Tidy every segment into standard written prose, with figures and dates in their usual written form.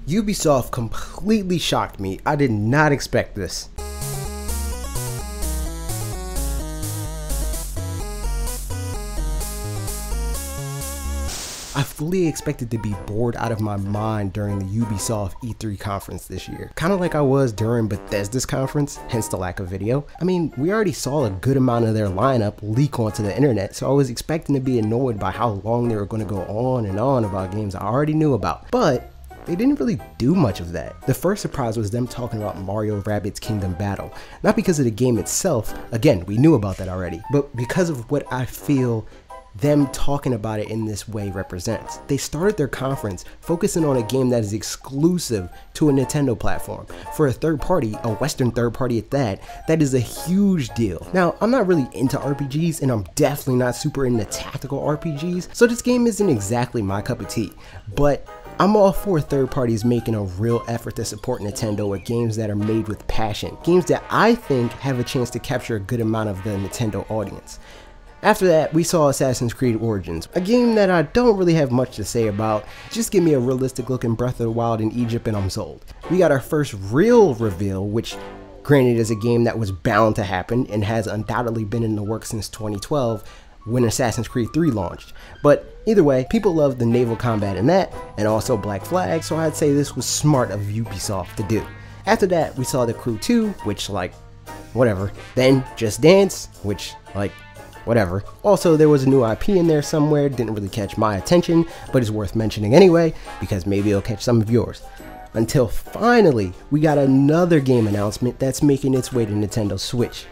Ubisoft completely shocked me. I did not expect this. I fully expected to be bored out of my mind during the Ubisoft E3 conference this year. Kind of like I was during Bethesda's conference, hence the lack of video. I mean, we already saw a good amount of their lineup leak onto the internet, so I was expecting to be annoyed by how long they were going to go on and on about games I already knew about. But they didn't really do much of that. The first surprise was them talking about Mario Rabbids Kingdom Battle. Not because of the game itself, again, we knew about that already, but because of what I feel them talking about it in this way represents. They started their conference focusing on a game that is exclusive to a Nintendo platform. For a third party, a Western third party at that is a huge deal. Now, I'm not really into RPGs, and I'm definitely not super into tactical RPGs, so this game isn't exactly my cup of tea, but I'm all for third parties making a real effort to support Nintendo with games that are made with passion, games that I think have a chance to capture a good amount of the Nintendo audience. After that, we saw Assassin's Creed Origins, a game that I don't really have much to say about. Just give me a realistic looking Breath of the Wild in Egypt and I'm sold. We got our first real reveal, which granted is a game that was bound to happen and has undoubtedly been in the works since 2012 when Assassin's Creed 3 launched. But either way, people love the naval combat in that, and also Black Flag, so I'd say this was smart of Ubisoft to do. After that, we saw The Crew 2, which like, whatever. Then Just Dance, which like, whatever. Also, there was a new IP in there somewhere, didn't really catch my attention, but it's worth mentioning anyway, because maybe it'll catch some of yours. Until finally, we got another game announcement that's making its way to Nintendo Switch,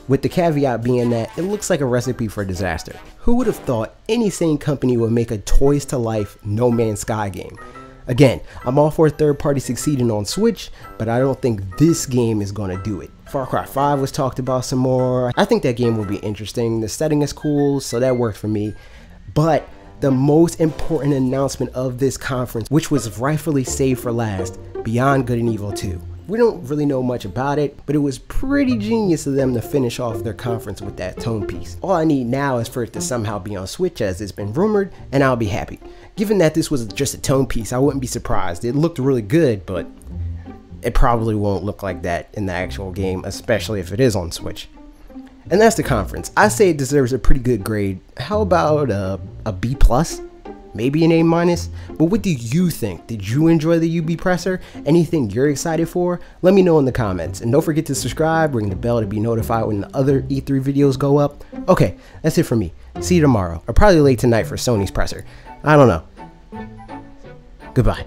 with the caveat being that it looks like a recipe for disaster. Who would have thought any sane company would make a Toys to Life No Man's Sky game? Again, I'm all for a third party succeeding on Switch, but I don't think this game is gonna do it. Far Cry 5 was talked about some more. I think that game will be interesting. The setting is cool, so that worked for me. But the most important announcement of this conference, which was rightfully saved for last, Beyond Good and Evil 2. We don't really know much about it, but it was pretty genius of them to finish off their conference with that tone piece. All I need now is for it to somehow be on Switch, as it's been rumored, and I'll be happy. Given that this was just a tone piece, I wouldn't be surprised. It looked really good, but it probably won't look like that in the actual game, especially if it is on Switch. And that's the conference. I say it deserves a pretty good grade. How about a B+? Maybe an A-? But what do you think? Did you enjoy the UB presser? Anything you're excited for? Let me know in the comments. And don't forget to subscribe, ring the bell to be notified when the other E3 videos go up. Okay, that's it for me. See you tomorrow, or probably late tonight for Sony's presser. I don't know. Goodbye.